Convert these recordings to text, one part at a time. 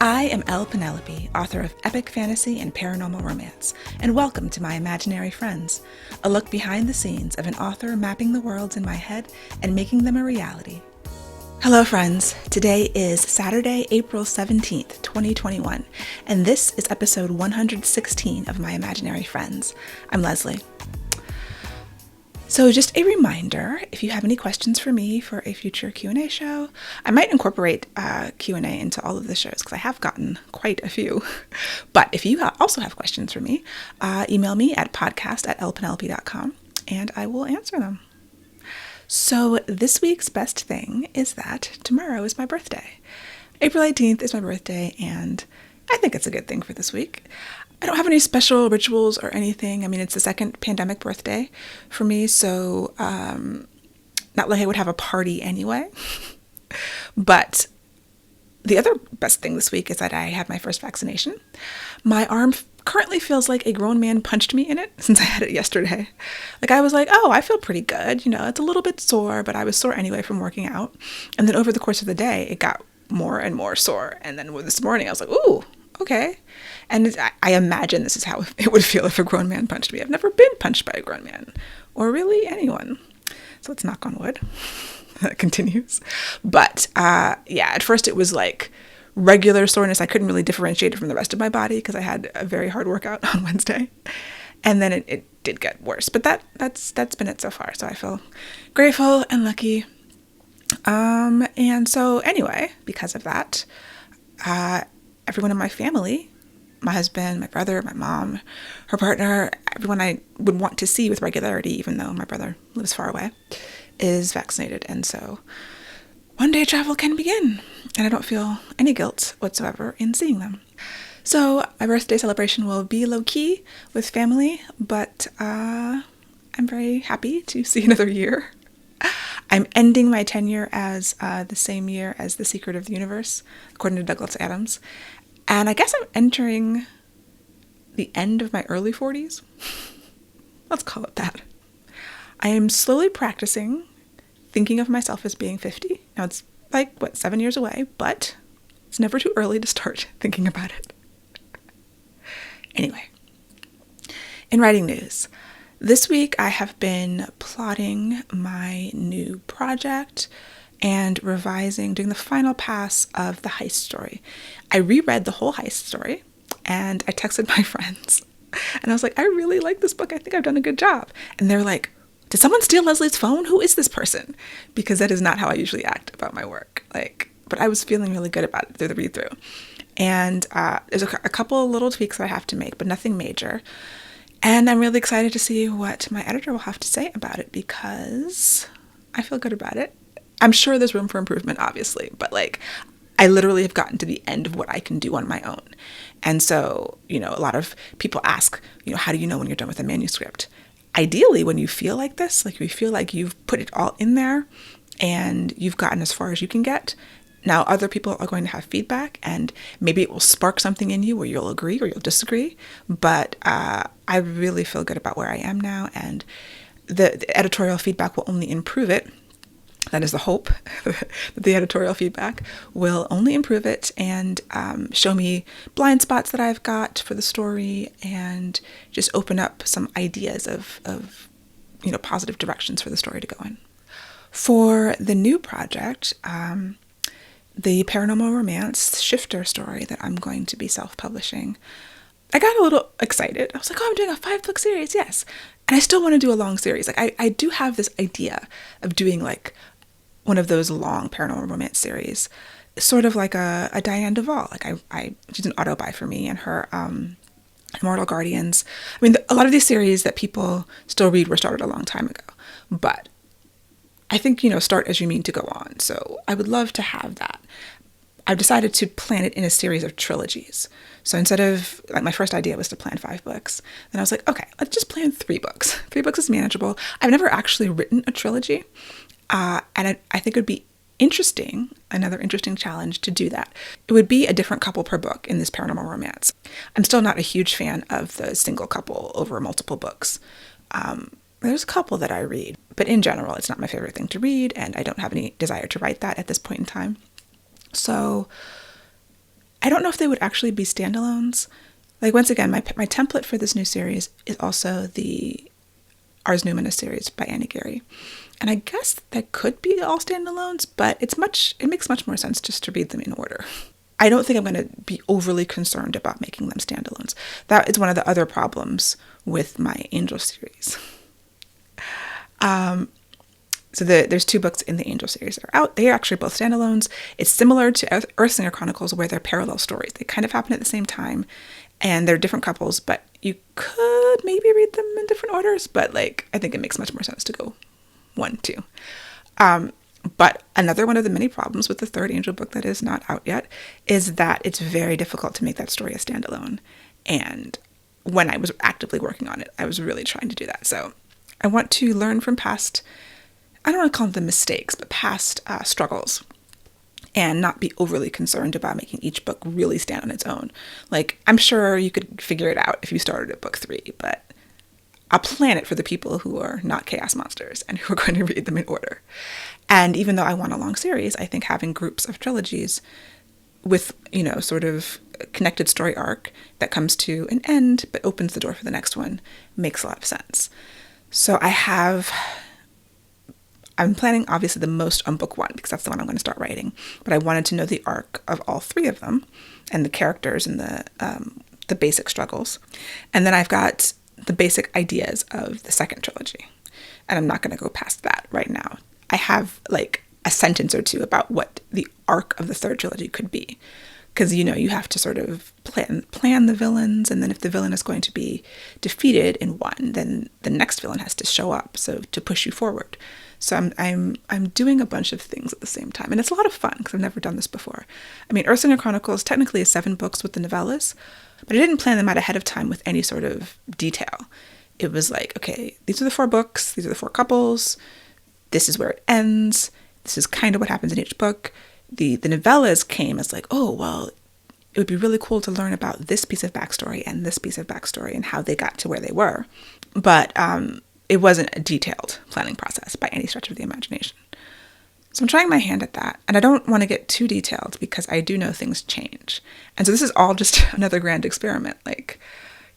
I am Penelope, author of epic fantasy and paranormal romance, and welcome to my imaginary friends, a look behind the scenes of an author mapping the worlds in my head and making them a reality. Hello friends, today is Saturday, April 17th, 2021, and this is episode 116 of my imaginary friends. I'm Leslie. So just a reminder, if you have any questions for me for a future Q&A show, I might incorporate Q&A into all of the shows because I have gotten quite a few. But if you also have questions for me, email me at podcast@lpenelope.com and I will answer them. So this week's best thing is that tomorrow is my birthday. April 18th is my birthday, and I think it's a good thing for this week. I don't have any special rituals or anything. I mean, it's the second pandemic birthday for me, so not like I would have a party anyway. But the other best thing this week is that I had my first vaccination. My arm currently feels like a grown man punched me in it since I had it yesterday. Like I was like, oh, I feel pretty good. You know, it's a little bit sore, but I was sore anyway from working out. And then over the course of the day, it got more and more sore. And then this morning, I was like, ooh, okay. And I imagine this is how it would feel if a grown man punched me. I've never been punched by a grown man, or really anyone. So let's knock on wood. That continues. But at first it was like regular soreness. I couldn't really differentiate it from the rest of my body because I had a very hard workout on Wednesday. And then it did get worse. But that's been it so far. So I feel grateful and lucky. And so anyway, because of that, everyone in my family, my husband, my brother, my mom, her partner, everyone I would want to see with regularity, even though my brother lives far away, is vaccinated. And so one day travel can begin, and I don't feel any guilt whatsoever in seeing them. So my birthday celebration will be low-key with family, but I'm very happy to see another year. I'm ending my tenure as the same year as The Secret of the Universe, according to Douglas Adams. And I guess I'm entering the end of my early 40s. Let's call it that. I am slowly practicing thinking of myself as being 50. Now it's 7 years away, but it's never too early to start thinking about it. Anyway, in writing news, this week I have been plotting my new project and revising, doing the final pass of the heist story. I reread the whole heist story and I texted my friends and I was like, I really like this book. I think I've done a good job. And they're like, did someone steal Leslie's phone? Who is this person? Because that is not how I usually act about my work. But I was feeling really good about it through the read through. And there's a couple of little tweaks that I have to make, but nothing major. And I'm really excited to see what my editor will have to say about it because I feel good about it. I'm sure there's room for improvement, obviously, but I literally have gotten to the end of what I can do on my own. And so, a lot of people ask, how do you know when you're done with a manuscript? Ideally, when you feel like this, you feel like you've put it all in there and you've gotten as far as you can get. Now, other people are going to have feedback and maybe it will spark something in you where you'll agree or you'll disagree. But I really feel good about where I am now, and the editorial feedback will only improve it. That is the hope, that the editorial feedback will only improve it and show me blind spots that I've got for the story and just open up some ideas of positive directions for the story to go in. For the new project, the paranormal romance shifter story that I'm going to be self-publishing, I got a little excited. I was like, oh, I'm doing a 5-book series, yes. And I still want to do a long series. I do have this idea of doing one of those long paranormal romance series, sort of like a Diane Duvall. She's an auto-buy for me, and her Immortal Guardians. I mean, a lot of these series that people still read were started a long time ago, but I think, start as you mean to go on. So I would love to have that. I've decided to plan it in a series of trilogies. So instead of, my first idea was to plan 5 books. Then I was like, okay, let's just plan 3 books. 3 books is manageable. I've never actually written a trilogy. And I think it would be interesting, another interesting challenge to do that. It would be a different couple per book in this paranormal romance. I'm still not a huge fan of the single couple over multiple books. There's a couple that I read, but in general, it's not my favorite thing to read, and I don't have any desire to write that at this point in time. So I don't know if they would actually be standalones. Like, once again, my template for this new series is also the Ars Numina series by Annie Gary. And I guess that could be all standalones, but it makes much more sense just to read them in order. I don't think I'm going to be overly concerned about making them standalones. That is one of the other problems with my Angel series. So there's 2 books in the Angel series that are out. They are actually both standalones. It's similar to Earthsinger Chronicles, where they're parallel stories. They kind of happen at the same time, and they're different couples, but you could maybe read them in different orders, but like, I think it makes much more sense to go 1, 2. But another one of the many problems with the 3rd Angel book that is not out yet is that it's very difficult to make that story a standalone. And when I was actively working on it, I was really trying to do that. So I want to learn from past, I don't want to call them mistakes, but past struggles, and not be overly concerned about making each book really stand on its own. Like, I'm sure you could figure it out if you started at book 3, but I'll plan it for the people who are not chaos monsters and who are going to read them in order. And even though I want a long series, I think having groups of trilogies with, sort of a connected story arc that comes to an end but opens the door for the next one makes a lot of sense. So I'm planning, obviously, the most on book 1, because that's the one I'm going to start writing. But I wanted to know the arc of all 3 of them, and the characters and the basic struggles. And then I've got the basic ideas of the 2nd trilogy. And I'm not going to go past that right now. I have like a sentence or 2 about what the arc of the 3rd trilogy could be. Because, you have to sort of plan the villains, and then if the villain is going to be defeated in one, then the next villain has to show up, so to push you forward. So I'm doing a bunch of things at the same time, and it's a lot of fun because I've never done this before. I mean, Earthsinger Chronicles technically is 7 books with the novellas, but I didn't plan them out ahead of time with any sort of detail. It was like, okay, these are the 4 books, these are the 4 couples, this is where it ends, this is kind of what happens in each book. The novellas came as like, oh, well, it would be really cool to learn about this piece of backstory and this piece of backstory and how they got to where they were. But it wasn't a detailed planning process by any stretch of the imagination. So I'm trying my hand at that. And I don't want to get too detailed because I do know things change. And so this is all just another grand experiment. Like,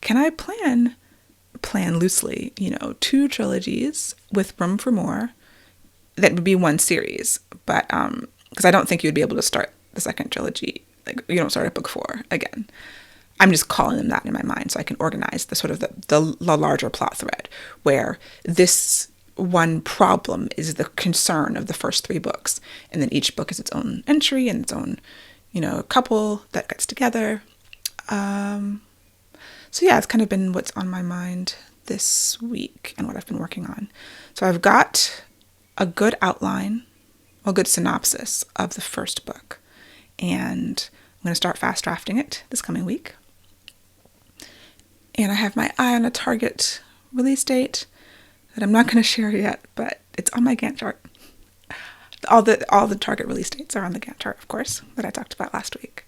can I plan loosely, 2 trilogies with room for more that would be 1 series? But because I don't think you would be able to start the 2nd trilogy. Like, you don't start at book 4 again. I'm just calling them that in my mind so I can organize the sort of the larger plot thread, where this one problem is the concern of the first 3 books, and then each book is its own entry and its own, couple that gets together. So yeah, it's kind of been what's on my mind this week and what I've been working on. So I've got a good outline, a good synopsis of the first book, and I'm going to start fast drafting it this coming week. And I have my eye on a target release date that I'm not going to share yet, but it's on my Gantt chart. All the target release dates are on the Gantt chart, of course, that I talked about last week.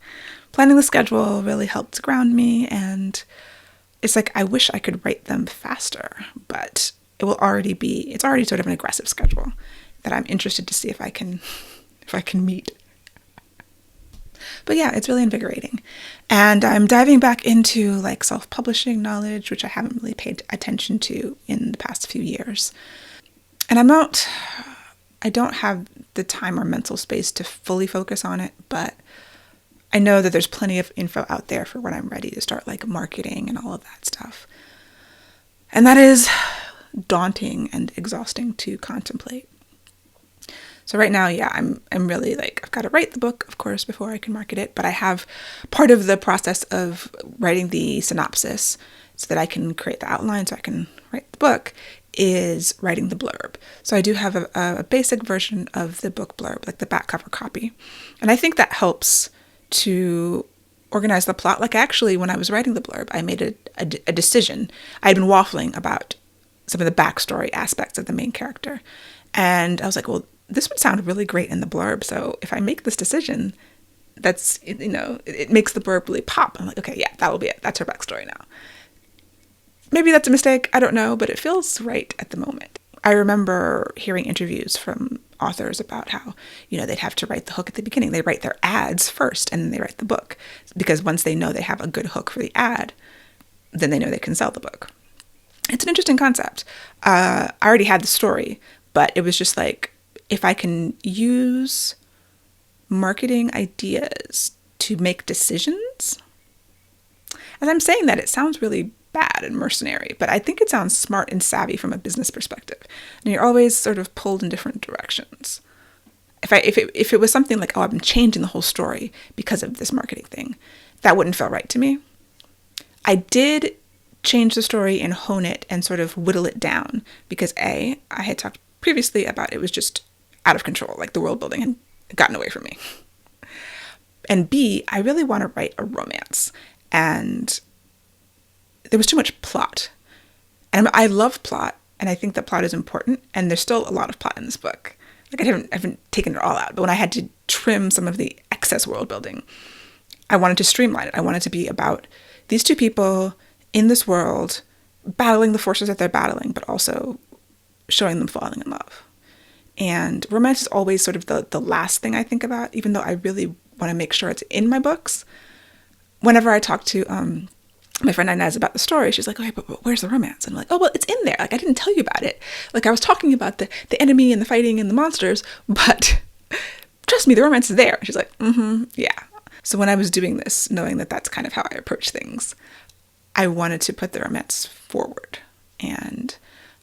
Planning the schedule really helped ground me, and it's like I wish I could write them faster, but it's already sort of an aggressive schedule that I'm interested to see if I can meet. But yeah, it's really invigorating. And I'm diving back into like self-publishing knowledge, which I haven't really paid attention to in the past few years. And I don't have the time or mental space to fully focus on it, but I know that there's plenty of info out there for when I'm ready to start like marketing and all of that stuff. And that is daunting and exhausting to contemplate. So right now, yeah, I'm really like, I've got to write the book, of course, before I can market it. But I have part of the process of writing the synopsis so that I can create the outline so I can write the book is writing the blurb. So I do have a basic version of the book blurb, like the back cover copy. And I think that helps to organize the plot. Like actually, when I was writing the blurb, I made a decision. I had been waffling about some of the backstory aspects of the main character. And I was like, well, this would sound really great in the blurb. So if I make this decision, it makes the blurb really pop. I'm like, okay, yeah, that will be it. That's her backstory now. Maybe that's a mistake. I don't know, but it feels right at the moment. I remember hearing interviews from authors about how, they'd have to write the hook at the beginning. They write their ads first and then they write the book, because once they know they have a good hook for the ad, then they know they can sell the book. It's an interesting concept. I already had the story, but it was just like, if I can use marketing ideas to make decisions. As I'm saying that, it sounds really bad and mercenary, but I think it sounds smart and savvy from a business perspective. And you're always sort of pulled in different directions. If it was something like, oh, I'm changing the whole story because of this marketing thing, that wouldn't feel right to me. I did change the story and hone it and sort of whittle it down because I had talked previously about it was just out of control, like the world building had gotten away from me. And B, I really want to write a romance, and there was too much plot. And I love plot, and I think that plot is important, and there's still a lot of plot in this book. Like I haven't taken it all out, but when I had to trim some of the excess world building, I wanted to streamline it. I wanted to be about these two people in this world battling the forces that they're battling, but also showing them falling in love. And romance is always sort of the last thing I think about, even though I really want to make sure it's in my books. Whenever I talk to my friend Inez about the story, she's like, okay, but where's the romance? And I'm like, oh, well, it's in there. Like, I didn't tell you about it. Like, I was talking about the enemy and the fighting and the monsters, but trust me, the romance is there. She's like, yeah. So when I was doing this, knowing that that's kind of how I approach things, I wanted to put the romance forward. And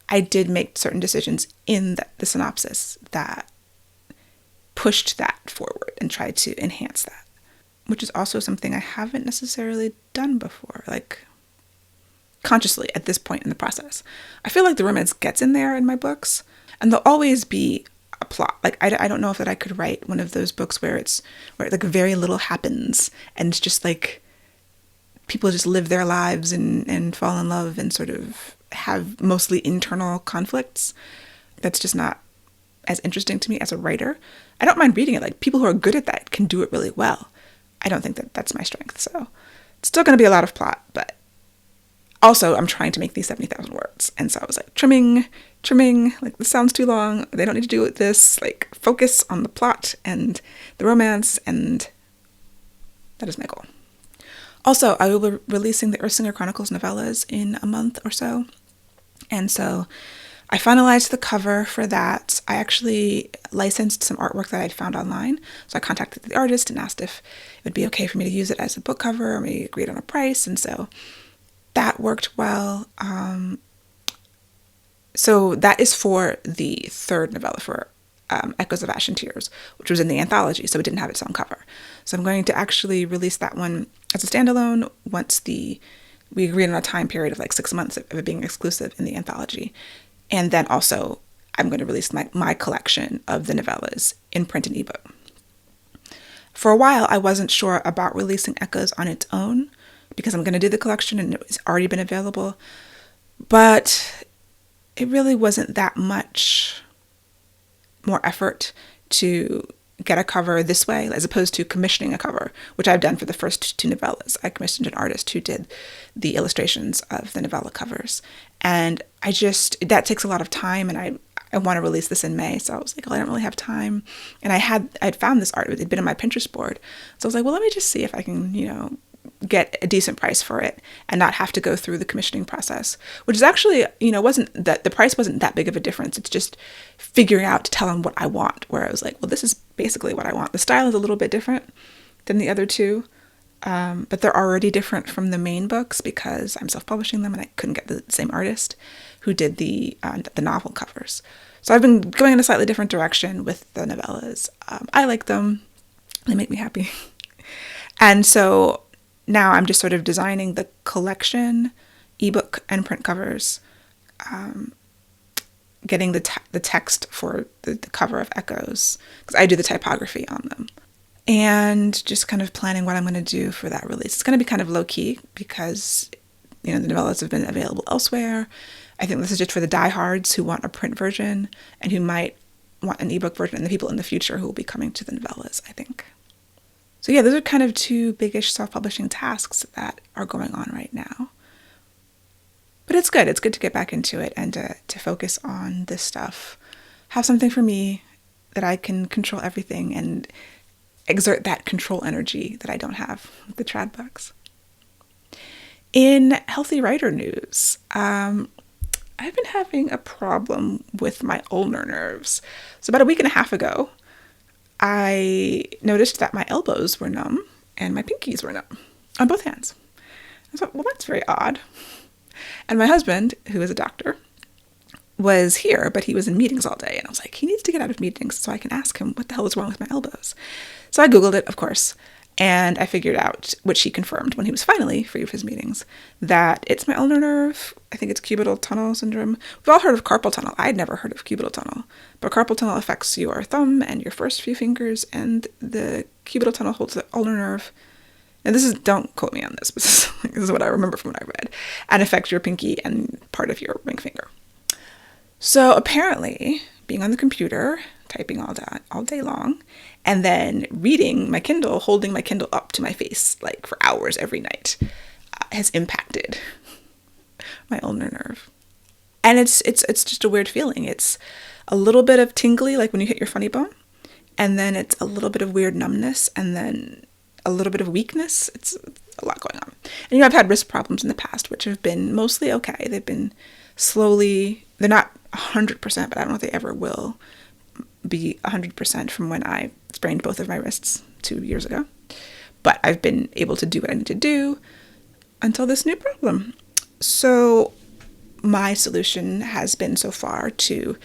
I did make certain decisions in the synopsis that pushed that forward and tried to enhance that, which is also something I haven't necessarily done before, like consciously at this point in the process. I feel like the romance gets in there in my books, and there'll always be a plot. Like I don't know if that I could write one of those books where like very little happens and it's just like people just live their lives and fall in love and sort of have mostly internal conflicts. That's just not as interesting to me as a writer. I don't mind reading it. Like people who are good at that can do it really well. I don't think that that's my strength. So it's still going to be a lot of plot, but also I'm trying to make these 70,000 words. And so I was like trimming, like this sounds too long. They don't need to do this. Like focus on the plot and the romance, and that is my goal. Also, I will be releasing the Ersinger Chronicles novellas in a month or so. And so I finalized the cover for that. I actually licensed some artwork that I'd found online. So I contacted the artist and asked if it would be okay for me to use it as a book cover, or we agreed on a price. And so that worked well. So that is for the third novella, for Echoes of Ash and Tears, which was in the anthology, so it didn't have its own cover. So I'm going to actually release that one as a standalone once we agreed on a time period of like 6 months of it being exclusive in the anthology. And then also I'm going to release my collection of the novellas in print and ebook. For a while, I wasn't sure about releasing Echoes on its own because I'm going to do the collection and it's already been available. But it really wasn't that much more effort to get a cover this way as opposed to commissioning a cover, which I've done for the first two novellas. I commissioned an artist who did the illustrations of the novella covers. And that takes a lot of time, and I want to release this in May. So I was like, well, I don't really have time. And I'd found this art. It had been on my Pinterest board. So I was like, well, let me just see if I can, get a decent price for it and not have to go through the commissioning process, which is actually, wasn't that the price wasn't that big of a difference. It's just figuring out to tell them what I want, where I was like, well, this is basically what I want. The style is a little bit different than the other two, but they're already different from the main books because I'm self-publishing them and I couldn't get the same artist who did the novel covers. So I've been going in a slightly different direction with the novellas. I like them. They make me happy. And so now I'm just sort of designing the collection, ebook and print covers, getting the text for the cover of Echoes, because I do the typography on them, and just kind of planning what I'm going to do for that release. It's going to be kind of low-key because, the novellas have been available elsewhere. I think this is just for the diehards who want a print version and who might want an ebook version, and the people in the future who will be coming to the novellas, I think. So yeah, those are kind of two biggish self-publishing tasks that are going on right now. But it's good. It's good to get back into it and to focus on this stuff. Have something for me that I can control everything and exert that control energy that I don't have with the trad books. In healthy writer news, I've been having a problem with my ulnar nerves. So about a week and a half ago, I noticed that my elbows were numb and my pinkies were numb on both hands. I thought, well, that's very odd. And my husband, who is a doctor, was here, but he was in meetings all day. And I was like, he needs to get out of meetings so I can ask him what the hell is wrong with my elbows. So I Googled it, of course, and I figured out, which he confirmed when he was finally free of his meetings, that it's my ulnar nerve. I think it's cubital tunnel syndrome. We've all heard of carpal tunnel. I'd never heard of cubital tunnel. But carpal tunnel affects your thumb and your first few fingers, and the cubital tunnel holds the ulnar nerve. And this is, don't quote me on this, but this is what I remember from what I read, and affects your pinky and part of your ring finger. So apparently, being on the computer, typing all day long, and then reading my Kindle, holding my Kindle up to my face like for hours every night, has impacted my ulnar nerve. And it's just a weird feeling. It's a little bit of tingly, like when you hit your funny bone, and then it's a little bit of weird numbness, and then a little bit of weakness. It's a lot going on. And I've had wrist problems in the past, which have been mostly okay. They've been slowly, they're not 100%, but I don't know if they ever will be 100% from when I sprained both of my wrists 2 years ago. But I've been able to do what I need to do until this new problem. So my solution has been so far to,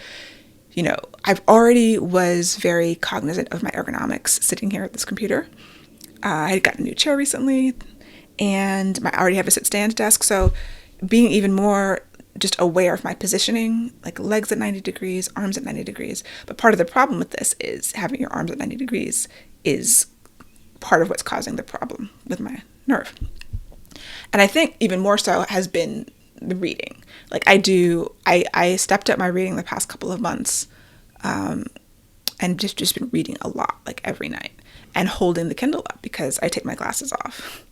I've already was very cognizant of my ergonomics sitting here at this computer. I had gotten a new chair recently, and I already have a sit-stand desk, so being even more just aware of my positioning, like legs at 90 degrees, arms at 90 degrees. But part of the problem with this is having your arms at 90 degrees is part of what's causing the problem with my nerve. And I think even more so has been the reading. Like I stepped up my reading the past couple of months, and just been reading a lot, like every night, and holding the Kindle up because I take my glasses off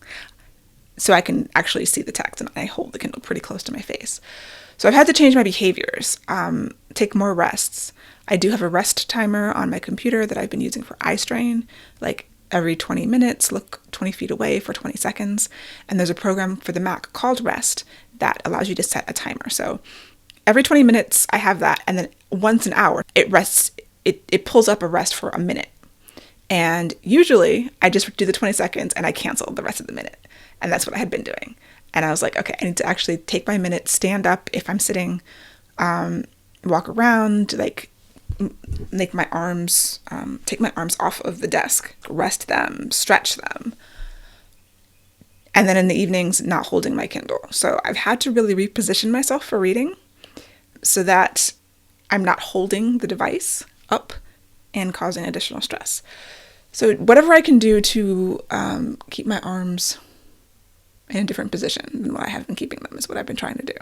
so I can actually see the text, and I hold the Kindle pretty close to my face. So I've had to change my behaviors, take more rests. I do have a rest timer on my computer that I've been using for eye strain, like every 20 minutes, look 20 feet away for 20 seconds. And there's a program for the Mac called Rest that allows you to set a timer. So every 20 minutes I have that, and then once an hour it rests, it pulls up a rest for a minute. And usually I just do the 20 seconds and I cancel the rest of the minute. And that's what I had been doing. And I was like, okay, I need to actually take my minute, stand up if I'm sitting, walk around, like make my arms, take my arms off of the desk, rest them, stretch them. And then in the evenings, not holding my Kindle. So I've had to really reposition myself for reading so that I'm not holding the device up and causing additional stress. So whatever I can do to keep my arms in a different position than what I have been keeping them is what I've been trying to do.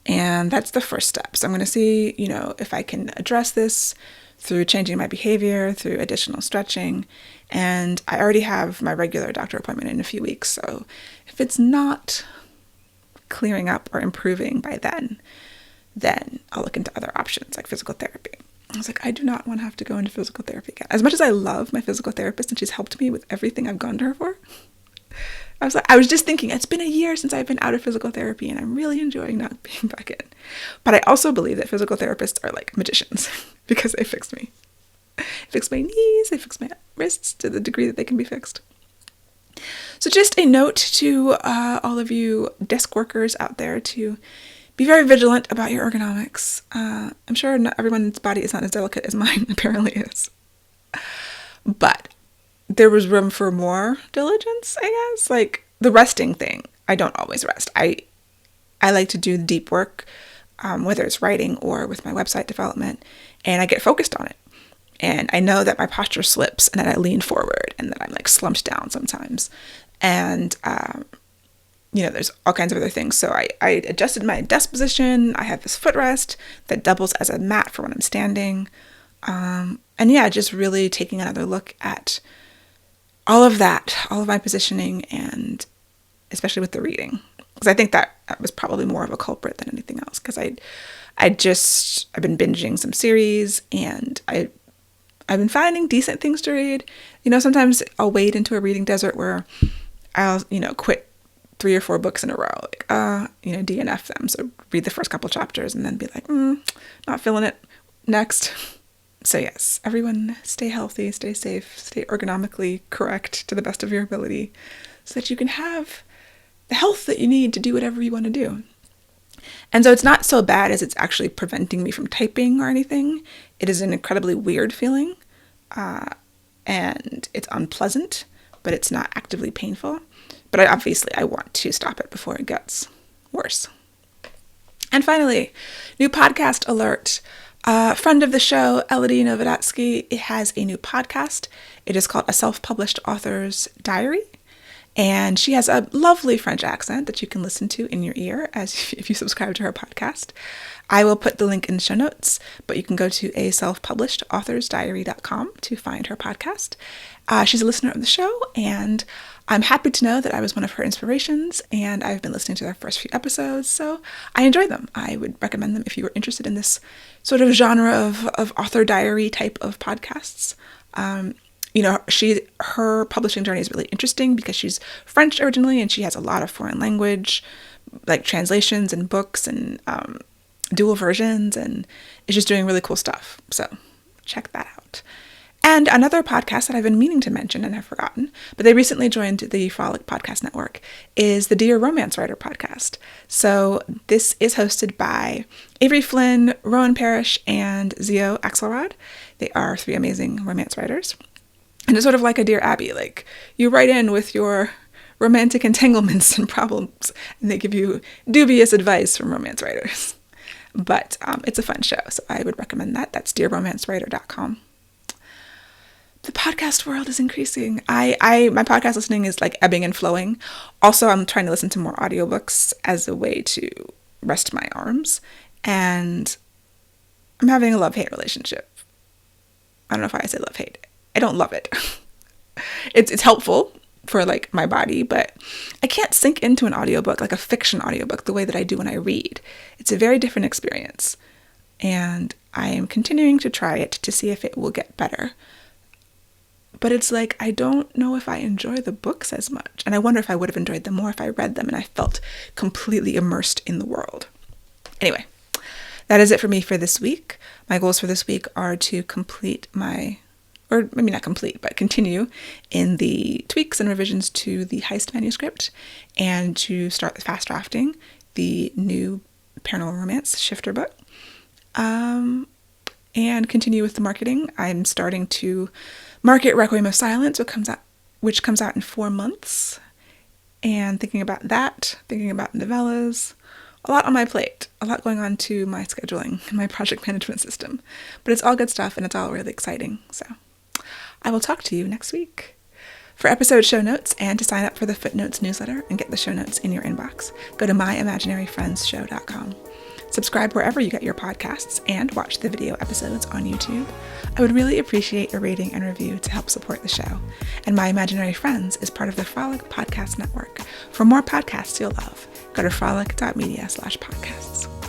And that's the first step. So I'm going to see, if I can address this through changing my behavior, through additional stretching. And I already have my regular doctor appointment in a few weeks. So if it's not clearing up or improving by then I'll look into other options like physical therapy. I was like, I do not want to have to go into physical therapy again. As much as I love my physical therapist and she's helped me with everything I've gone to her for, I was just thinking, it's been a year since I've been out of physical therapy and I'm really enjoying not being back in. But I also believe that physical therapists are like magicians because they fixed me. They fixed my knees, they fixed my wrists to the degree that they can be fixed. So just a note to all of you desk workers out there to be very vigilant about your ergonomics. I'm sure not everyone's body is not as delicate as mine apparently is. But there was room for more diligence, I guess. Like the resting thing, I don't always rest. I like to do deep work, whether it's writing or with my website development, and I get focused on it. And I know that my posture slips and that I lean forward and that I'm like slumped down sometimes. And, there's all kinds of other things. So I adjusted my desk position. I have this footrest that doubles as a mat for when I'm standing. Just really taking another look at all of that, all of my positioning, and especially with the reading. Because I think that was probably more of a culprit than anything else. Because I've been binging some series, and I've been finding decent things to read. Sometimes I'll wade into a reading desert where I'll, quit 3 or 4 books in a row, DNF them. So read the first couple chapters and then be like, not feeling it. Next. So yes, everyone stay healthy, stay safe, stay ergonomically correct to the best of your ability so that you can have the health that you need to do whatever you want to do. And so it's not so bad as it's actually preventing me from typing or anything. It is an incredibly weird feeling, and it's unpleasant, but it's not actively painful. But I want to stop it before it gets worse. And finally, new podcast alert. Friend of the show, Elodie Novodatsky, has a new podcast. It is called A Self-Published Author's Diary. And she has a lovely French accent that you can listen to in your ear if you subscribe to her podcast. I will put the link in the show notes, but you can go to aselfpublishedauthorsdiary.com to find her podcast. She's a listener of the show, and I'm happy to know that I was one of her inspirations, and I've been listening to their first few episodes, so I enjoy them. I would recommend them if you were interested in this sort of genre of author diary type of podcasts. Her publishing journey is really interesting because she's French originally, and she has a lot of foreign language, like translations and books and dual versions, and is just doing really cool stuff. So check that out. And another podcast that I've been meaning to mention and have forgotten, but they recently joined the Frolic Podcast Network, is the Dear Romance Writer podcast. So this is hosted by Avery Flynn, Rowan Parrish, and Zio Axelrod. They are 3 amazing romance writers. And it's sort of like a Dear Abby, like you write in with your romantic entanglements and problems, and they give you dubious advice from romance writers. But it's a fun show, so I would recommend that. That's dearromancewriter.com. The podcast world is increasing. My podcast listening is like ebbing and flowing. Also, I'm trying to listen to more audiobooks as a way to rest my arms. And I'm having a love-hate relationship. I don't know why I say love-hate. I don't love it. It's helpful for like my body, but I can't sink into an audiobook, like a fiction audiobook, the way that I do when I read. It's a very different experience. And I am continuing to try it to see if it will get better. But it's like, I don't know if I enjoy the books as much. And I wonder if I would have enjoyed them more if I read them and I felt completely immersed in the world. Anyway, that is it for me for this week. My goals for this week are to or maybe not complete, but continue in the tweaks and revisions to the Heist manuscript, and to start fast drafting the new paranormal romance shifter book, and continue with the marketing. I'm starting to market Requiem of Silence, which comes out in 4 months, and thinking about novellas. A lot on my plate, a lot going on to my scheduling and my project management system, but it's all good stuff and it's all really exciting. So I will talk to you next week. For episode show notes and to sign up for the Footnotes newsletter and get the show notes in your inbox, go to myimaginaryfriendsshow.com. Subscribe wherever you get your podcasts and watch the video episodes on YouTube. I would really appreciate a rating and review to help support the show. And My Imaginary Friends is part of the Frolic Podcast Network. For more podcasts you'll love, go to frolic.media/podcasts.